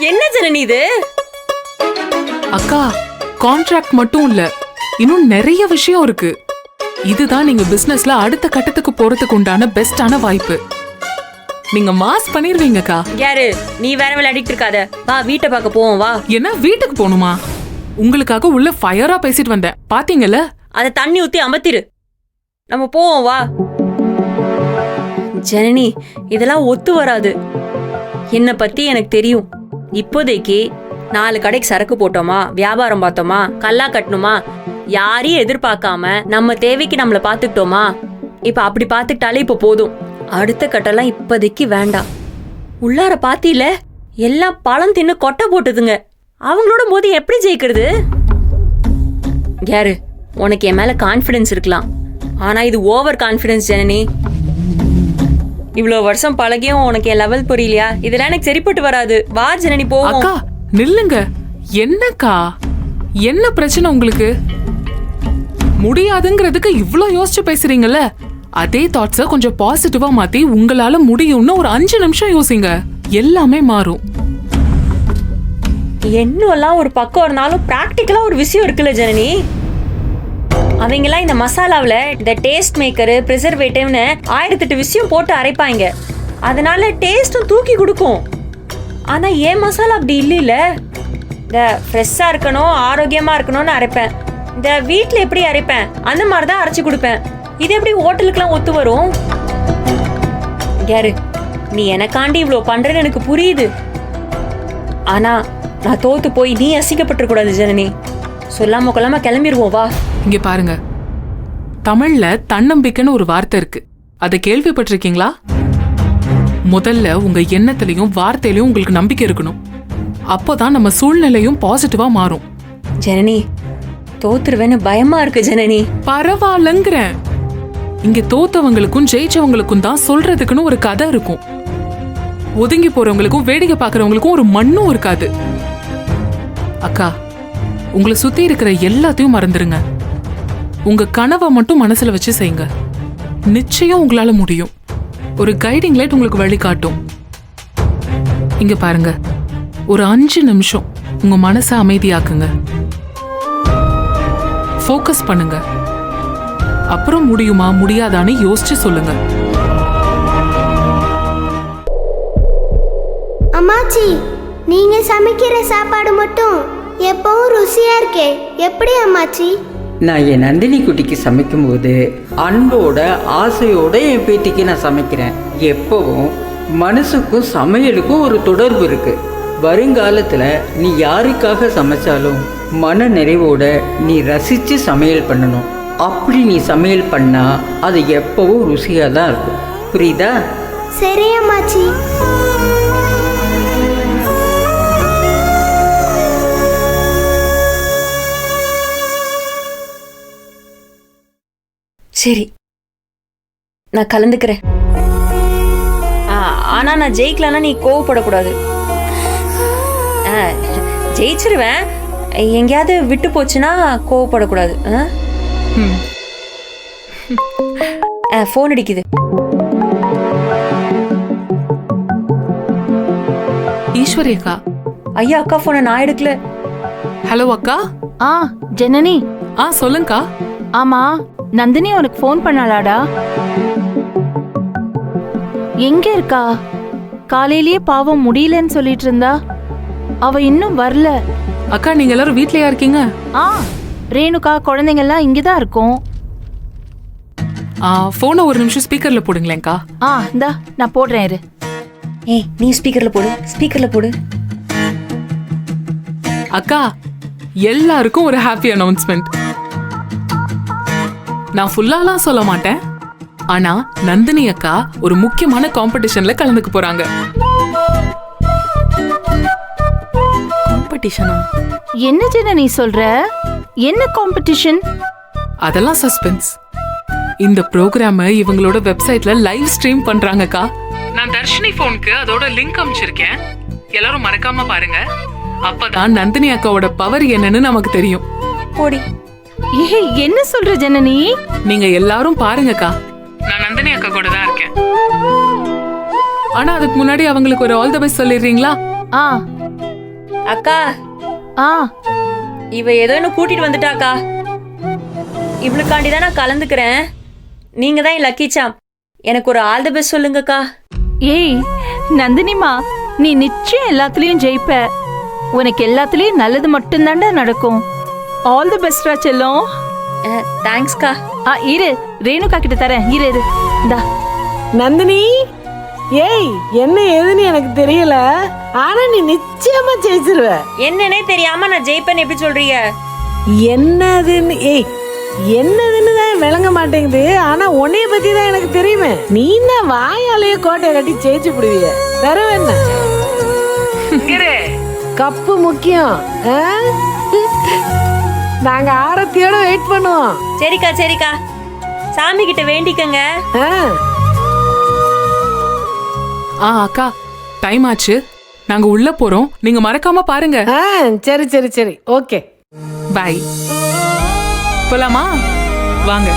என்ன ஜனனி இது? அக்கா, கான்ட்ராக்ட் மட்டும் இல்ல, இன்னும் நிறைய விஷயம் இருக்கு. இதுதான் நீங்க பிசினஸ்ல அடுத்த கட்டத்துக்கு போறதுக்கு உண்டான பெஸ்டான வாய்ப்பு. நீங்க மாஸ் பண்ணிருவீங்கக்கா. யாரு நீ வேற விளையாடிட்டு இருக்காத, வா வீட்டை பார்க்க போவோம் வா. என்ன வீட்டுக்கு போகணுமா? உங்களுக்காக உள்ள ஃபயரா பேசிட்டு வந்தேன், பாத்தீங்கல்ல? அத தண்ணி ஊத்தி அமர்த்திரு, நம்ம போவோம் வா. ஜனனி, இதெல்லாம் ஒத்து வராது. என்ன பத்தி எனக்கு தெரியும். இப்போதைக்கு 4 கடைக்கு சரக்கு போட்டோமா, வியாபாரம் பார்த்தோமா, கல்லா கட்டணுமா, யாரையும் எதிர்பார்க்காம நம்ம தேவைக்கு நம்மள பாத்துக்கிட்டோமா, இப்ப அப்படி பாத்துக்கிட்டாலே இப்ப போதும். அடுத்த கட்டெல்லாம் இப்போதைக்கு வேண்டாம். உள்ளார பாத்தியில எல்லாம் பழம் தின்னு கொட்டை போட்டுதுங்க. அவங்களோட மோதி எப்படி ஜெயிக்கிறது? யாரு, உனக்கு என் மேல கான்பிடன்ஸ் இருக்கலாம், ஆனா இது ஓவர் கான்பிடன்ஸ் ஜனனி. இவ்வளவு வருஷம் பழகியும் உனக்கு என் லெவல் புரியலையா? இதெல்லாம் எனக்கு சரிப்பட்டு வராது. வா ஜனனி போவோம். அக்கா நில்லுங்க. என்னக்கா, என்ன பிரச்சனை உங்களுக்கு? முடியாதுங்கிறதுக்கு இவ்ளோ யோசிச்சு பேசுறீங்கல்ல, அதே தாட்ஸ கொஞ்சம் பாசிட்டிவா மாத்தி உங்களால முடியும்னு ஒரு 5 நிமிஷம் யோசிங்க, எல்லாமே மாறும். என்னெல்லாம் ஒரு பக்கம் இருந்தாலும் பிராக்டிக்கலா ஒரு விஷயம் இருக்குல்ல ஜனனி. அவங்கெல்லாம் இந்த மசாலாவில் இந்த டேஸ்ட் மேக்கரு, ப்ரிசர்வேட்டிவ்னு 1008 விஷயம் போட்டு அரைப்பாங்க. அதனால டேஸ்ட்டும் தூக்கி கொடுக்கும். ஆனா ஏன் மசாலா அப்படி இல்லைல்ல. இந்த ஃப்ரெஷ்ஷா இருக்கணும், ஆரோக்கியமா இருக்கணும்னு அரைப்பேன். இந்த வீட்டில் எப்படி அரைப்பேன் அந்த மாதிரி தான் அரைச்சி கொடுப்பேன். இது எப்படி ஹோட்டலுக்குலாம் ஒத்து வரும்? யாரு, நீ எனக்காண்டி இவ்வளோ பண்றேன்னு எனக்கு புரியுது. ஆனா நான் தோத்து போய் நீ அசிங்கப்பட்டுக்கூடாது ஜனனி. சொல்லாம கொள்ளாம கிளம்பிடுவோம் வா. இங்க பாருங்க, தமிழ்ல தன்னம்பிக்கைன்னு ஒரு வார்த்தை இருக்கு, அதை கேள்விப்பட்டிருக்கீங்களா? முதல்ல உங்க எண்ணத்திலையும் வார்த்தையிலையும் உங்களுக்கு நம்பிக்கை இருக்கணும். அப்போதான் நம்ம சூழ்நிலையும் பாசிட்டிவா மாறும். ஜனனி, தோத்துருவேன்னு பயமா இருக்கு ஜனனி. பரவாயில்லங்கிறேன். இங்க தோத்தவங்களுக்கும் ஜெயிச்சவங்களுக்கும் தான் சொல்றதுக்குன்னு ஒரு கதை இருக்கும். ஒதுங்கி போறவங்களுக்கும் வேடிக்கை பாக்குறவங்களுக்கும் ஒரு மண்ணும் இருக்காது. அக்கா, உங்களை சுத்தி இருக்கிற எல்லாத்தையும் மறந்துருங்க. உங்க கனவை மட்டும் மனசுல வச்சு செய்யுங்க. நிச்சயம் உங்களால முடியும். ஒரு கைடிங் லைட் உங்களுக்கு வழிகாட்டும். இங்க பாருங்க, ஒரு 5 நிமிஷம் உங்க மனசை அமைதியாக்குங்க, ஃபோக்கஸ் பண்ணுங்க. அப்புறம் முடியுமா முடியாதான்னு யோசிச்சு சொல்லுங்க. அம்மாச்சி, நீங்க சமைக்கிற சாப்பாடு மட்டும் எப்பவும் ருசியா இருக்கே, எப்படி அம்மாச்சி? நான் என் நந்தினி குட்டிக்கு சமைக்கும்போது அன்போட ஆசையோட என் பேத்திக்கு நான் சமைக்கிறேன். எப்பவும் மனசுக்கும் சமையலுக்கும் ஒரு தொடர்பு இருக்கு. வருங்காலத்தில் நீ யாருக்காக சமைச்சாலும் மன நிறைவோட நீ ரசித்து சமையல் பண்ணணும். அப்படி நீ சமையல் பண்ணா அது எப்பவும் ருசியாக தான் இருக்கும். புரியுதா? சரி அம்மாச்சி. சரி, நான் கலந்துக்கிறேன். ஆனா நான் ஜெயிக்கலன்னா நீ கோவப்படக்கூடாது. ஜெயிச்சிருவேன், எங்கேயாவது விட்டு போச்சுன்னா கோவப்படக்கூடாது. போன் அடிக்குது. ஈஸ்வரி அக்கா. ஐயா, அக்கா போனை நான் எடுக்கல. ஹலோ அக்கா. ஜனனி. சொல்லுங்கக்கா. ஆமா, நந்தினி உனக்கு ஃபோன் பண்ணாளாடா? எங்க இருக்கா? காலையிலேயே பாவம் முடியலன்னு சொல்லிட்டு இருந்தா. அவ இன்னும் வரல. அக்கா, நீங்க எல்லாரும் வீட்லயா இருக்கீங்க? ரேணுகா குழந்தைங்க எல்லாம் இங்கதான் இருக்கும். போனை ஒரு நிமிஷம் ஸ்பீக்கர்ல போடுங்களேன்க்கா. இந்தா நான் போடுறேன் இரு. ஏய், நீ ஸ்பீக்கர்ல போடு, ஸ்பீக்கர்ல போடு. அக்கா, எல்லாருக்கும் ஒரு ஹாப்பி அனௌன்ஸ்மெண்ட். நான் ஃபுல்லாலாம் சொல்ல மாட்டேன், ஆனா நந்தினி அக்கா ஒரு முக்கியமான காம்படிஷன்ல கலந்துக்க போறாங்க. காம்படிஷனா? என்ன ஜனனி சொல்ற? என்ன காம்படிஷன்? அதெல்லாம் சஸ்பென்ஸ். இந்த ப்ரோக்ராம் இவங்களோட வெப்சைட்ல லைவ் ஸ்ட்ரீம் பண்றாங்கக்கா. நான் தர்ஷினி போனுக்கு அதோட லிங்க் அனுப்பிச்சிருக்கேன். எல்லாரும் மறக்காம பாருங்க. அப்பதான் நந்தினி அக்காவோட பவர் என்னன்னு நமக்கு தெரியும். போடி. என்ன சொல்ற ஜனனி? நீங்க எல்லாரும் பாருங்கக்கா. நான் நந்தினி அக்கா கூட தான் இருக்கேன். ஆனா அதுக்கு முன்னாடி அவங்களுக்கு ஒரு ஆல் தி பெஸ்ட் சொல்லிடுறீங்களா? அக்கா, ஆ இவ ஏதோ என்ன கூட்டிட்டு வந்துட்டாக்கா. இவளுக்காண்டி தான் நான் கலந்துக்கிறேன். நீங்க தான் என் லக்கி சாம். எனக்கு ஒரு ஆல் தி பெஸ்ட் சொல்லுங்கக்கா. ஏய் நந்தினிமா, நீ நிச்சயம் எல்லாத்துலயும் ஜெயிப்ப. உனக்கு எல்லாத்துலயும் நல்லது மட்டும்தான்டா நடக்கும். ஆல் தி பெஸ்ட்ரா செல்லம். தேங்க்ஸ்க்கா. இரு, ரேணுகா கிட்ட தரேன். இரு இந்தா. நந்தினி, ஏய் என்ன ஏதுன்னு எனக்கு தெரியல, ஆனா நீ நிச்சயமா ஜெயிச்சிருவ. என்னன்னே தெரியாம நான் ஜெயிப்பேன்னு எப்படி சொல்றீங்க? என்னதுன்னு என்னதுன்னு தான் விளங்க மாட்டேங்குது. ஆனா உன்னைய பத்தி தான் எனக்கு தெரியுமே. நீ தான் வாயாலேயே கோட்டையை கட்டி ஜெயிச்சு விடுவிய. வேற என்ன கப்பு முக்கியம். நாங்க ஆரத்தியோட வெயிட் பண்ணுவோம். சரிக்கா சரிக்கா, சாமி கிட்ட வேண்டிக்கங்க. அக்கா, டைம் ஆச்சு, நாங்க உள்ள போறோம். நீங்க மறக்காம பாருங்க. சரி சரி சரி, ஓகே, பை. போலாமா? வாங்க.